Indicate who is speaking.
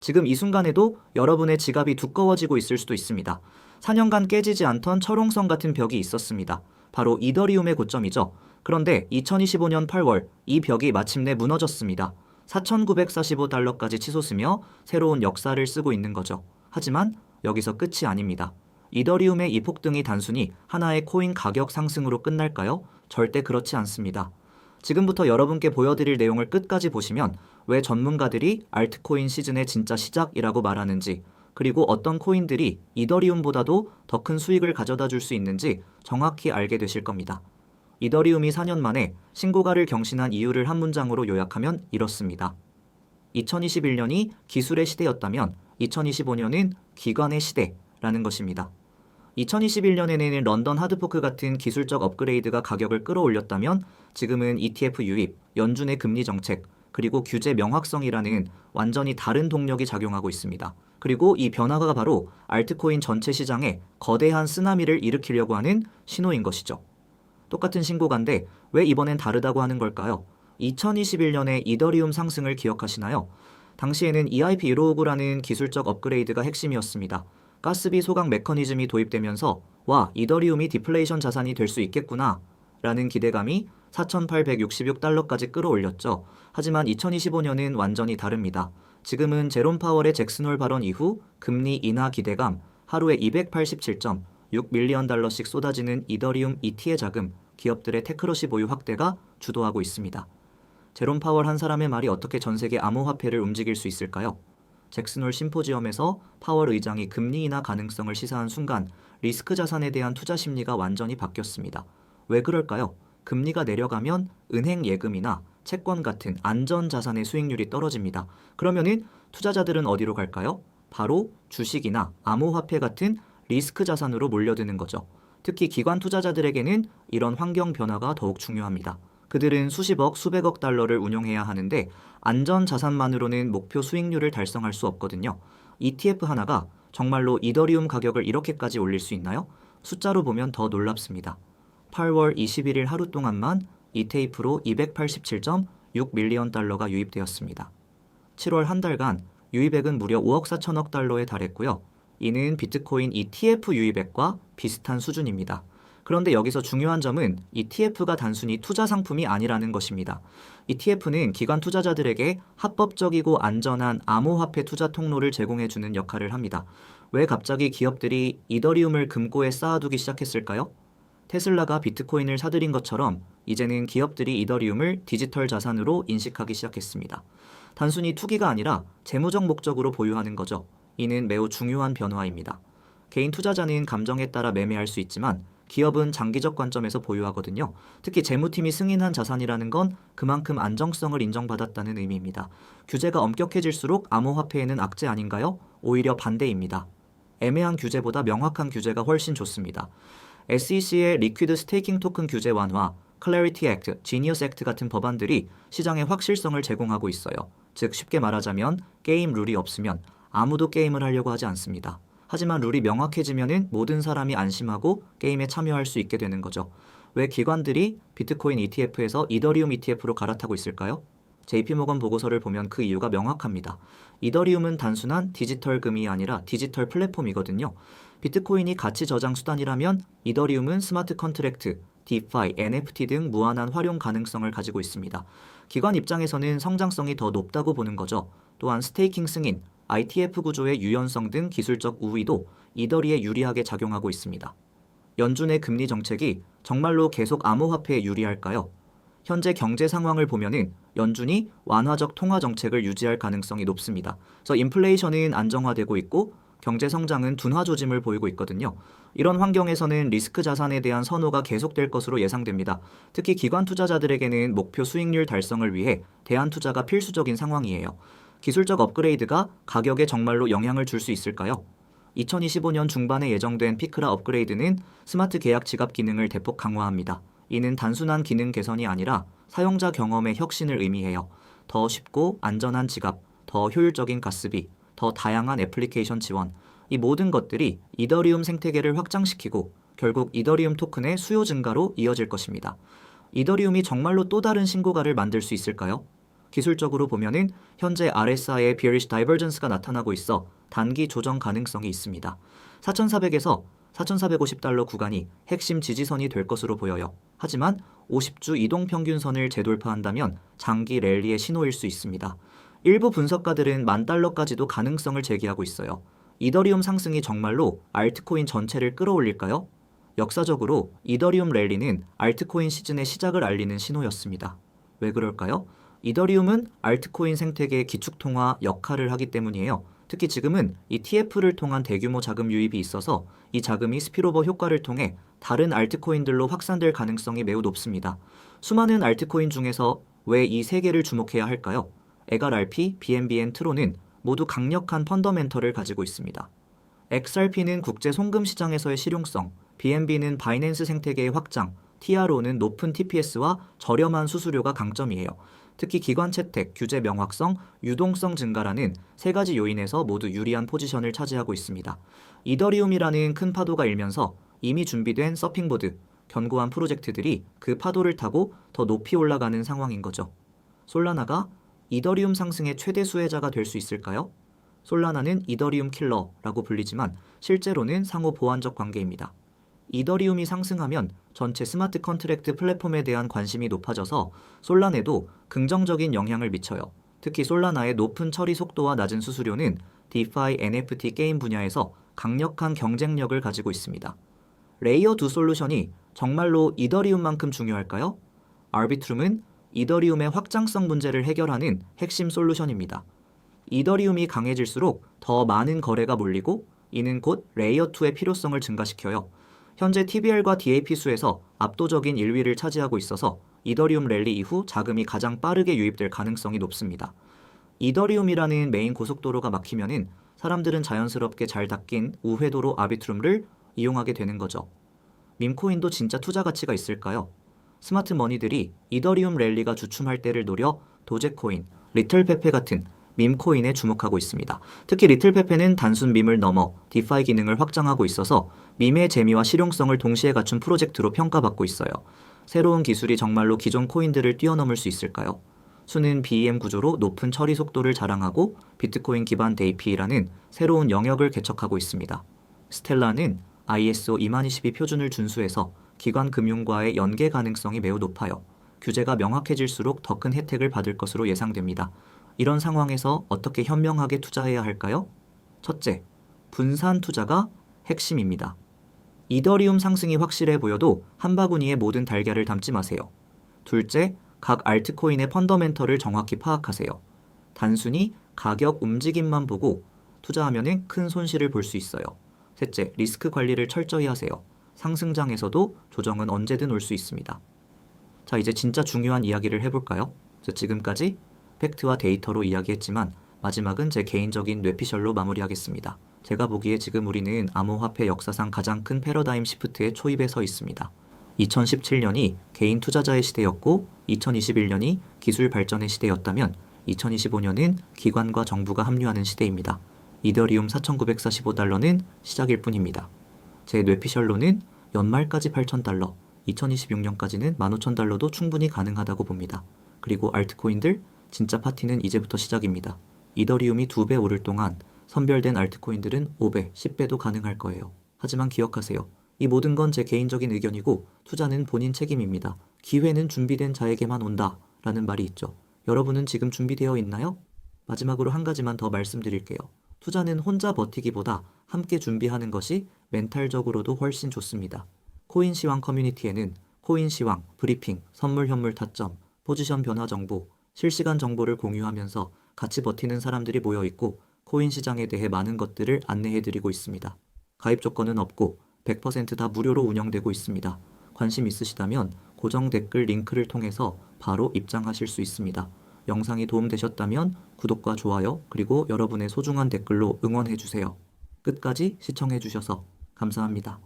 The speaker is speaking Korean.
Speaker 1: 지금 이 순간에도 여러분의 지갑이 두꺼워지고 있을 수도 있습니다. 4년간 깨지지 않던 철옹성 같은 벽이 있었습니다. 바로 이더리움의 고점이죠. 그런데 2025년 8월 이 벽이 마침내 무너졌습니다. 4,945달러까지 치솟으며 새로운 역사를 쓰고 있는 거죠. 하지만 여기서 끝이 아닙니다. 이더리움의 이 폭등이 단순히 하나의 코인 가격 상승으로 끝날까요? 절대 그렇지 않습니다. 지금부터 여러분께 보여드릴 내용을 끝까지 보시면 왜 전문가들이 알트코인 시즌의 진짜 시작이라고 말하는지, 그리고 어떤 코인들이 이더리움보다도 더 큰 수익을 가져다 줄 수 있는지 정확히 알게 되실 겁니다. 이더리움이 4년 만에 신고가를 경신한 이유를 한 문장으로 요약하면 이렇습니다. 2021년이 기술의 시대였다면 2025년은 기관의 시대라는 것입니다. 2021년에는 런던 하드포크 같은 기술적 업그레이드가 가격을 끌어올렸다면 지금은 ETF 유입, 연준의 금리 정책, 그리고 규제 명확성이라는 완전히 다른 동력이 작용하고 있습니다. 그리고 이 변화가 바로 알트코인 전체 시장에 거대한 쓰나미를 일으키려고 하는 신호인 것이죠. 똑같은 신고가인데 왜 이번엔 다르다고 하는 걸까요? 2021년의 이더리움 상승을 기억하시나요? 당시에는 EIP159라는 기술적 업그레이드가 핵심이었습니다. 가스비 소각 메커니즘이 도입되면서 와, 이더리움이 디플레이션 자산이 될 수 있겠구나 라는 기대감이 4,866달러까지 끌어올렸죠. 하지만 2025년은 완전히 다릅니다. 지금은 제롬 파월의 잭슨홀 발언 이후 금리 인하 기대감, 하루에 287.6 밀리언 달러씩 쏟아지는 이더리움 ET의 자금, 기업들의 테크러시 보유 확대가 주도하고 있습니다. 제롬 파월 한 사람의 말이 어떻게 전 세계 암호화폐를 움직일 수 있을까요? 잭슨홀 심포지엄에서 파월 의장이 금리 인하 가능성을 시사한 순간 리스크 자산에 대한 투자 심리가 완전히 바뀌었습니다. 왜 그럴까요? 금리가 내려가면 은행 예금이나 채권 같은 안전 자산의 수익률이 떨어집니다. 그러면은 투자자들은 어디로 갈까요? 바로 주식이나 암호화폐 같은 리스크 자산으로 몰려드는 거죠. 특히 기관 투자자들에게는 이런 환경 변화가 더욱 중요합니다. 그들은 수십억, 수백억 달러를 운용해야 하는데 안전 자산만으로는 목표 수익률을 달성할 수 없거든요. ETF 하나가 정말로 이더리움 가격을 이렇게까지 올릴 수 있나요? 숫자로 보면 더 놀랍습니다. 8월 21일 하루 동안만 ETF로 287.6 밀리언 달러가 유입되었습니다. 7월 한 달간 유입액은 무려 5억 4천억 달러에 달했고요. 이는 비트코인 ETF 유입액과 비슷한 수준입니다. 그런데 여기서 중요한 점은 ETF가 단순히 투자 상품이 아니라는 것입니다. ETF는 기관 투자자들에게 합법적이고 안전한 암호화폐 투자 통로를 제공해주는 역할을 합니다. 왜 갑자기 기업들이 이더리움을 금고에 쌓아두기 시작했을까요? 테슬라가 비트코인을 사들인 것처럼 이제는 기업들이 이더리움을 디지털 자산으로 인식하기 시작했습니다. 단순히 투기가 아니라 재무적 목적으로 보유하는 거죠. 이는 매우 중요한 변화입니다. 개인 투자자는 감정에 따라 매매할 수 있지만 기업은 장기적 관점에서 보유하거든요. 특히 재무팀이 승인한 자산이라는 건 그만큼 안정성을 인정받았다는 의미입니다. 규제가 엄격해질수록 암호화폐에는 악재 아닌가요? 오히려 반대입니다. 애매한 규제보다 명확한 규제가 훨씬 좋습니다. SEC의 리퀴드 스테이킹 토큰 규제 완화, Clarity Act, Genius Act 같은 법안들이 시장에 확실성을 제공하고 있어요. 즉 쉽게 말하자면 게임 룰이 없으면 아무도 게임을 하려고 하지 않습니다. 하지만 룰이 명확해지면 모든 사람이 안심하고 게임에 참여할 수 있게 되는 거죠. 왜 기관들이 비트코인 ETF에서 이더리움 ETF로 갈아타고 있을까요? JP모건 보고서를 보면 그 이유가 명확합니다. 이더리움은 단순한 디지털 금이 아니라 디지털 플랫폼이거든요. 비트코인이 가치 저장 수단이라면 이더리움은 스마트 컨트랙트, DeFi, NFT 등 무한한 활용 가능성을 가지고 있습니다. 기관 입장에서는 성장성이 더 높다고 보는 거죠. 또한 스테이킹 승인, ITF 구조의 유연성 등 기술적 우위도 이더리에 유리하게 작용하고 있습니다. 연준의 금리 정책이 정말로 계속 암호화폐에 유리할까요? 현재 경제 상황을 보면은 연준이 완화적 통화 정책을 유지할 가능성이 높습니다. 그래서 인플레이션은 안정화되고 있고 경제 성장은 둔화 조짐을 보이고 있거든요. 이런 환경에서는 리스크 자산에 대한 선호가 계속될 것으로 예상됩니다. 특히 기관 투자자들에게는 목표 수익률 달성을 위해 대안 투자가 필수적인 상황이에요. 기술적 업그레이드가 가격에 정말로 영향을 줄 수 있을까요? 2025년 중반에 예정된 피크라 업그레이드는 스마트 계약 지갑 기능을 대폭 강화합니다. 이는 단순한 기능 개선이 아니라 사용자 경험의 혁신을 의미해요. 더 쉽고 안전한 지갑, 더 효율적인 가스비, 더 다양한 애플리케이션 지원, 이 모든 것들이 이더리움 생태계를 확장시키고 결국 이더리움 토큰의 수요 증가로 이어질 것입니다. 이더리움이 정말로 또 다른 신고가를 만들 수 있을까요? 기술적으로 보면은 현재 RSI에 bearish divergence가 나타나고 있어 단기 조정 가능성이 있습니다. 4,400에서 4,450달러 구간이 핵심 지지선이 될 것으로 보여요. 하지만 50주 이동평균선을 재돌파한다면 장기 랠리의 신호일 수 있습니다. 일부 분석가들은 10,000달러까지도 가능성을 제기하고 있어요. 이더리움 상승이 정말로 알트코인 전체를 끌어올릴까요? 역사적으로 이더리움 랠리는 알트코인 시즌의 시작을 알리는 신호였습니다. 왜 그럴까요? 이더리움은 알트코인 생태계의 기축통화 역할을 하기 때문이에요. 특히 지금은 이 TF를 통한 대규모 자금 유입이 있어서 이 자금이 스피로버 효과를 통해 다른 알트코인들로 확산될 가능성이 매우 높습니다. 수많은 알트코인 중에서 왜 이 세 개를 주목해야 할까요? XRP, BNB, 트론은 모두 강력한 펀더멘털을 가지고 있습니다. XRP는 국제 송금 시장에서의 실용성, BNB는 바이낸스 생태계의 확장, TRO는 높은 TPS와 저렴한 수수료가 강점이에요. 특히 기관 채택, 규제 명확성, 유동성 증가라는 세 가지 요인에서 모두 유리한 포지션을 차지하고 있습니다. 이더리움이라는 큰 파도가 일면서 이미 준비된 서핑보드, 견고한 프로젝트들이 그 파도를 타고 더 높이 올라가는 상황인 거죠. 솔라나가 이더리움 상승의 최대 수혜자가 될 수 있을까요? 솔라나는 이더리움 킬러라고 불리지만 실제로는 상호 보완적 관계입니다. 이더리움이 상승하면 전체 스마트 컨트랙트 플랫폼에 대한 관심이 높아져서 솔라나에도 긍정적인 영향을 미쳐요. 특히 솔라나의 높은 처리 속도와 낮은 수수료는 디파이 NFT 게임 분야에서 강력한 경쟁력을 가지고 있습니다. 레이어 2 솔루션이 정말로 이더리움만큼 중요할까요? 아비트룸은 이더리움의 확장성 문제를 해결하는 핵심 솔루션입니다. 이더리움이 강해질수록 더 많은 거래가 몰리고 이는 곧 레이어 2의 필요성을 증가시켜요. 현재 TBL과 DAP 수에서 압도적인 1위를 차지하고 있어서 이더리움 랠리 이후 자금이 가장 빠르게 유입될 가능성이 높습니다. 이더리움이라는 메인 고속도로가 막히면은 사람들은 자연스럽게 잘 닦인 우회도로 아비트룸을 이용하게 되는 거죠. 밈코인도 진짜 투자 가치가 있을까요? 스마트 머니들이 이더리움 랠리가 주춤할 때를 노려 도제코인, 리틀페페 같은 밈코인에 주목하고 있습니다. 특히 리틀페페는 단순 밈을 넘어 디파이 기능을 확장하고 있어서 밈의 재미와 실용성을 동시에 갖춘 프로젝트로 평가받고 있어요. 새로운 기술이 정말로 기존 코인들을 뛰어넘을 수 있을까요? 수는 BEM 구조로 높은 처리 속도를 자랑하고 비트코인 기반 데이피라는 새로운 영역을 개척하고 있습니다. 스텔라는 ISO 2022 표준을 준수해서 기관 금융과의 연계 가능성이 매우 높아요. 규제가 명확해질수록 더 큰 혜택을 받을 것으로 예상됩니다. 이런 상황에서 어떻게 현명하게 투자해야 할까요? 첫째, 분산 투자가 핵심입니다. 이더리움 상승이 확실해 보여도 한 바구니에 모든 달걀을 담지 마세요. 둘째, 각 알트코인의 펀더멘털을 정확히 파악하세요. 단순히 가격 움직임만 보고 투자하면 큰 손실을 볼 수 있어요. 셋째, 리스크 관리를 철저히 하세요. 상승장에서도 조정은 언제든 올 수 있습니다. 자, 이제 진짜 중요한 이야기를 해볼까요? 지금까지 팩트와 데이터로 이야기했지만 마지막은 제 개인적인 뇌피셜로 마무리하겠습니다. 제가 보기에 지금 우리는 암호화폐 역사상 가장 큰 패러다임 시프트의 초입에 서 있습니다. 2017년이 개인 투자자의 시대였고 2021년이 기술 발전의 시대였다면 2025년은 기관과 정부가 합류하는 시대입니다. 이더리움 4,945달러는 시작일 뿐입니다. 제 뇌피셜로는 연말까지 8,000달러, 2026년까지는 15,000달러도 충분히 가능하다고 봅니다. 그리고 알트코인들, 진짜 파티는 이제부터 시작입니다. 이더리움이 2배 오를 동안 선별된 알트코인들은 5배, 10배도 가능할 거예요. 하지만 기억하세요. 이 모든 건 제 개인적인 의견이고 투자는 본인 책임입니다. 기회는 준비된 자에게만 온다 라는 말이 있죠. 여러분은 지금 준비되어 있나요? 마지막으로 한 가지만 더 말씀드릴게요. 투자는 혼자 버티기보다 함께 준비하는 것이 멘탈적으로도 훨씬 좋습니다. 코인시황 커뮤니티에는 코인시황, 브리핑, 선물 현물 타점, 포지션 변화 정보, 실시간 정보를 공유하면서 같이 버티는 사람들이 모여 있고 코인 시장에 대해 많은 것들을 안내해드리고 있습니다. 가입 조건은 없고 100% 다 무료로 운영되고 있습니다. 관심 있으시다면 고정 댓글 링크를 통해서 바로 입장하실 수 있습니다. 영상이 도움되셨다면 구독과 좋아요 그리고 여러분의 소중한 댓글로 응원해주세요. 끝까지 시청해주셔서 감사합니다.